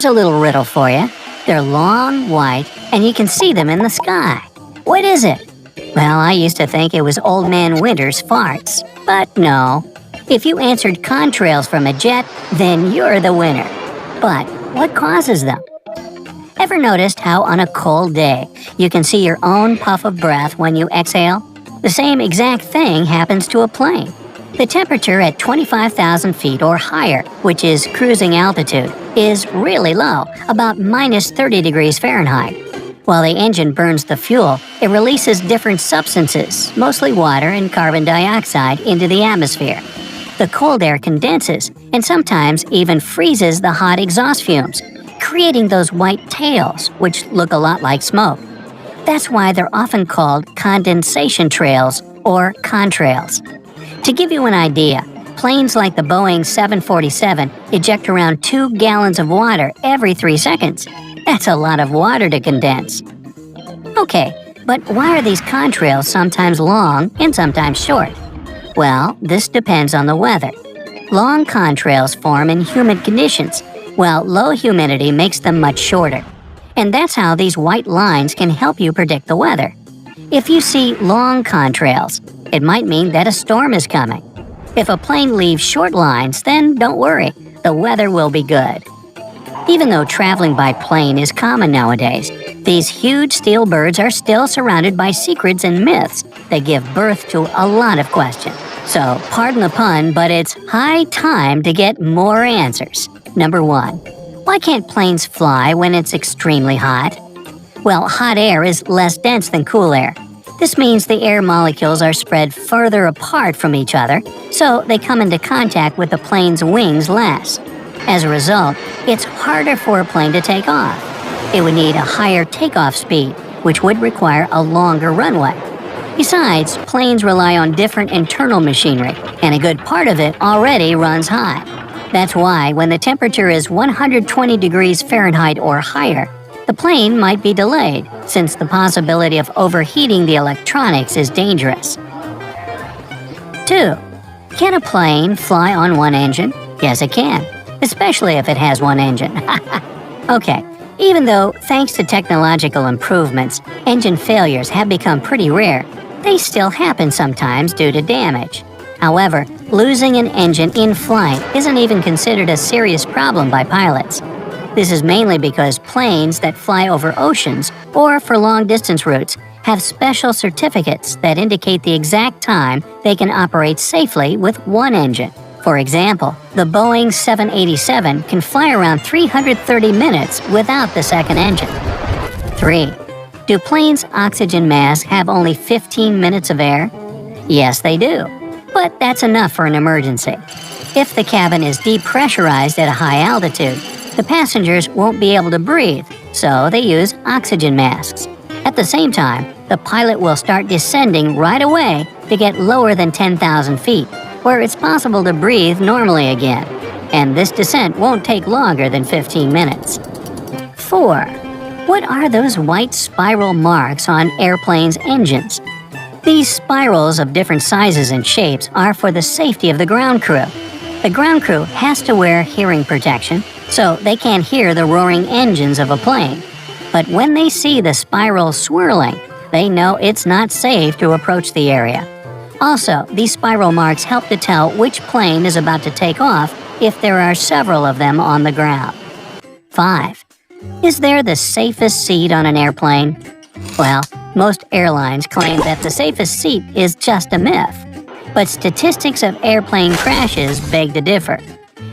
Here's a little riddle for you. They're long, white, and you can see them in the sky. What is it? Well, I used to think it was Old Man Winter's farts, but no. If you answered contrails from a jet, then you're the winner. But what causes them? Ever noticed how on a cold day, you can see your own puff of breath when you exhale? The same exact thing happens to a plane. The temperature at 25,000 feet or higher, which is cruising altitude, is really low, about minus 30 degrees Fahrenheit. While the engine burns the fuel, it releases different substances, mostly water and carbon dioxide, into the atmosphere. The cold air condenses and sometimes even freezes the hot exhaust fumes, creating those white tails, which look a lot like smoke. That's why they're often called condensation trails or contrails. To give you an idea, planes like the Boeing 747 eject around 2 gallons of water every 3 seconds. That's a lot of water to condense. Okay, but why are these contrails sometimes long and sometimes short? Well, this depends on the weather. Long contrails form in humid conditions, while low humidity makes them much shorter. And that's how these white lines can help you predict the weather. If you see long contrails, it might mean that a storm is coming. If a plane leaves short lines, then don't worry, the weather will be good. Even though traveling by plane is common nowadays, these huge steel birds are still surrounded by secrets and myths that give birth to a lot of questions. So, pardon the pun, but it's high time to get more answers. Number 1. Why can't planes fly when it's extremely hot? Well, hot air is less dense than cool air. This means the air molecules are spread further apart from each other, so they come into contact with the plane's wings less. As a result, it's harder for a plane to take off. It would need a higher takeoff speed, which would require a longer runway. Besides, planes rely on different internal machinery, and a good part of it already runs hot. That's why when the temperature is 120 degrees Fahrenheit or higher, the plane might be delayed, since the possibility of overheating the electronics is dangerous. 2. Can a plane fly on one engine? Yes, it can, especially if it has one engine. Okay, even though, thanks to technological improvements, engine failures have become pretty rare, they still happen sometimes due to damage. However, losing an engine in flight isn't even considered a serious problem by pilots. This is mainly because planes that fly over oceans or for long-distance routes have special certificates that indicate the exact time they can operate safely with one engine. For example, the Boeing 787 can fly around 330 minutes without the second engine. 3. Do planes' oxygen masks have only 15 minutes of air? Yes, they do. But that's enough for an emergency. If the cabin is depressurized at a high altitude, the passengers won't be able to breathe, so they use oxygen masks. At the same time, the pilot will start descending right away to get lower than 10,000 feet, where it's possible to breathe normally again. And this descent won't take longer than 15 minutes. 4. What are those white spiral marks on airplanes' engines? These spirals of different sizes and shapes are for the safety of the ground crew. The ground crew has to wear hearing protection, so they can't hear the roaring engines of a plane. But when they see the spiral swirling, they know it's not safe to approach the area. Also, these spiral marks help to tell which plane is about to take off if there are several of them on the ground. 5. Is there the safest seat on an airplane? Well, most airlines claim that the safest seat is just a myth. But statistics of airplane crashes beg to differ.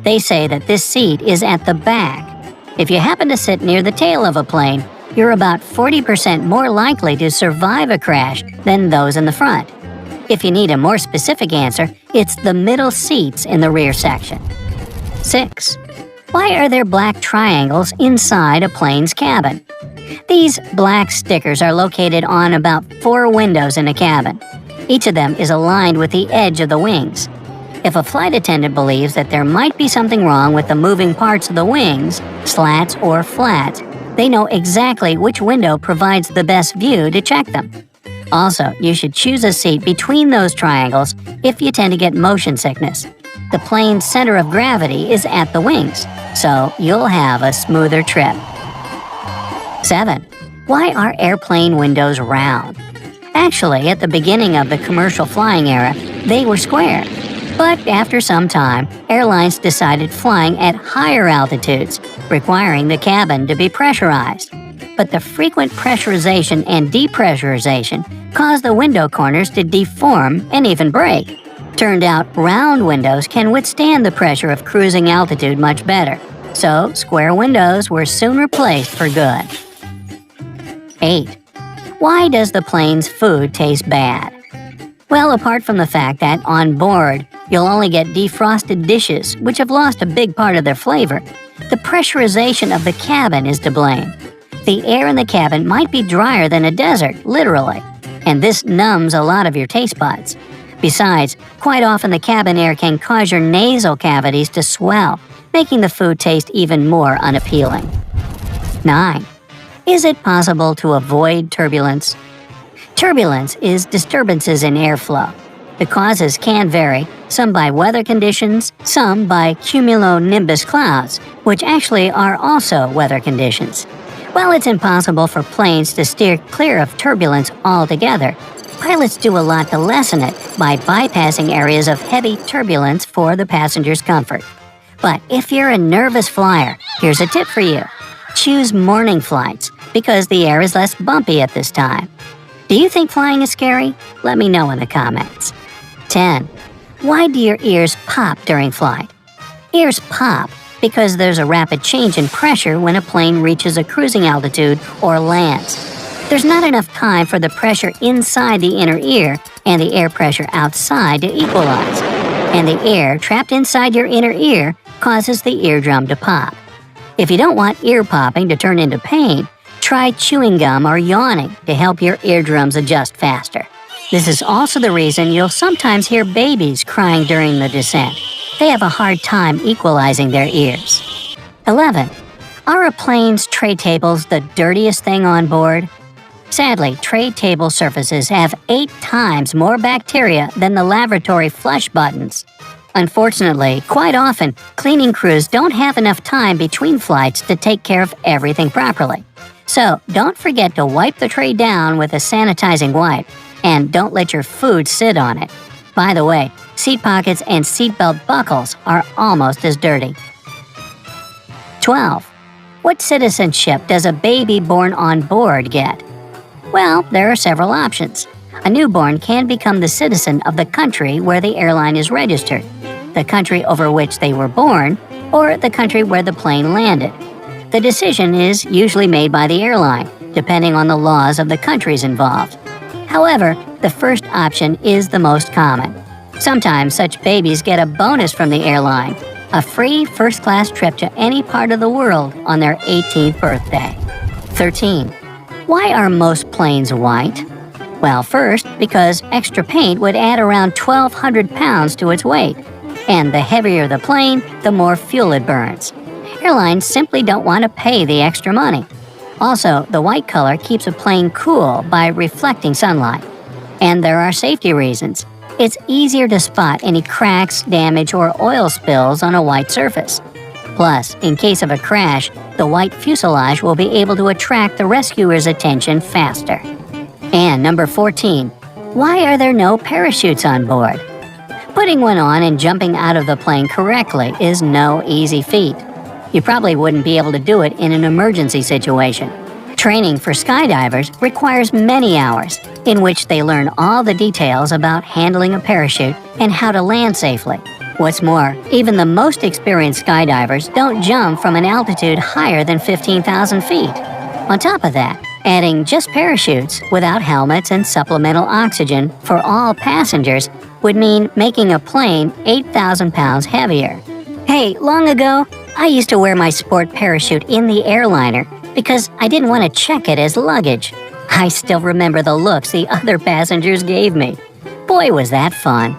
They say that this seat is at the back. If you happen to sit near the tail of a plane, you're about 40% more likely to survive a crash than those in the front. If you need a more specific answer, it's the middle seats in the rear section. 6. Why are there black triangles inside a plane's cabin? These black stickers are located on about 4 windows in a cabin. Each of them is aligned with the edge of the wings. If a flight attendant believes that there might be something wrong with the moving parts of the wings, slats or flats, they know exactly which window provides the best view to check them. Also, you should choose a seat between those triangles if you tend to get motion sickness. The plane's center of gravity is at the wings, so you'll have a smoother trip. 7. Why are airplane windows round? Actually, at the beginning of the commercial flying era, they were square. But after some time, airlines decided flying at higher altitudes, requiring the cabin to be pressurized. But the frequent pressurization and depressurization caused the window corners to deform and even break. Turned out, round windows can withstand the pressure of cruising altitude much better, so square windows were soon replaced for good. 8. Why does the plane's food taste bad? Well, apart from the fact that on board, you'll only get defrosted dishes, which have lost a big part of their flavor, the pressurization of the cabin is to blame. The air in the cabin might be drier than a desert, literally, and this numbs a lot of your taste buds. Besides, quite often the cabin air can cause your nasal cavities to swell, making the food taste even more unappealing. 9. Is it possible to avoid turbulence? Turbulence is disturbances in airflow. The causes can vary, some by weather conditions, some by cumulonimbus clouds, which actually are also weather conditions. While it's impossible for planes to steer clear of turbulence altogether, pilots do a lot to lessen it by bypassing areas of heavy turbulence for the passengers' comfort. But if you're a nervous flyer, here's a tip for you. Choose morning flights, because the air is less bumpy at this time. Do you think flying is scary? Let me know in the comments. 10. Why do your ears pop during flight? Ears pop because there's a rapid change in pressure when a plane reaches a cruising altitude or lands. There's not enough time for the pressure inside the inner ear and the air pressure outside to equalize, and the air trapped inside your inner ear causes the eardrum to pop. If you don't want ear popping to turn into pain, try chewing gum or yawning to help your eardrums adjust faster. This is also the reason you'll sometimes hear babies crying during the descent. They have a hard time equalizing their ears. 11. Are a plane's tray tables the dirtiest thing on board? Sadly, tray table surfaces have 8 times more bacteria than the lavatory flush buttons. Unfortunately, quite often, cleaning crews don't have enough time between flights to take care of everything properly. So, don't forget to wipe the tray down with a sanitizing wipe, and don't let your food sit on it. By the way, seat pockets and seatbelt buckles are almost as dirty. 12. What citizenship does a baby born on board get? Well, there are several options. A newborn can become the citizen of the country where the airline is registered, the country over which they were born, or the country where the plane landed. The decision is usually made by the airline, depending on the laws of the countries involved. However, the first option is the most common. Sometimes such babies get a bonus from the airline, a free first-class trip to any part of the world on their 18th birthday. 13. Why are most planes white? Well, first, because extra paint would add around 1,200 pounds to its weight, and the heavier the plane, the more fuel it burns. Airlines simply don't want to pay the extra money. Also, the white color keeps a plane cool by reflecting sunlight. And there are safety reasons. It's easier to spot any cracks, damage, or oil spills on a white surface. Plus, in case of a crash, the white fuselage will be able to attract the rescuer's attention faster. And number 14. Why are there no parachutes on board? Putting one on and jumping out of the plane correctly is no easy feat. You probably wouldn't be able to do it in an emergency situation. Training for skydivers requires many hours, in which they learn all the details about handling a parachute and how to land safely. What's more, even the most experienced skydivers don't jump from an altitude higher than 15,000 feet. On top of that, adding just parachutes without helmets and supplemental oxygen for all passengers would mean making a plane 8,000 pounds heavier. Hey, long ago, I used to wear my sport parachute in the airliner because I didn't want to check it as luggage. I still remember the looks the other passengers gave me. Boy, was that fun.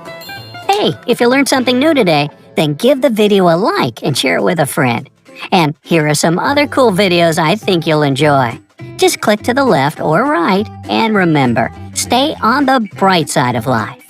Hey, if you learned something new today, then give the video a like and share it with a friend. And here are some other cool videos I think you'll enjoy. Just click to the left or right, and remember, stay on the bright side of life.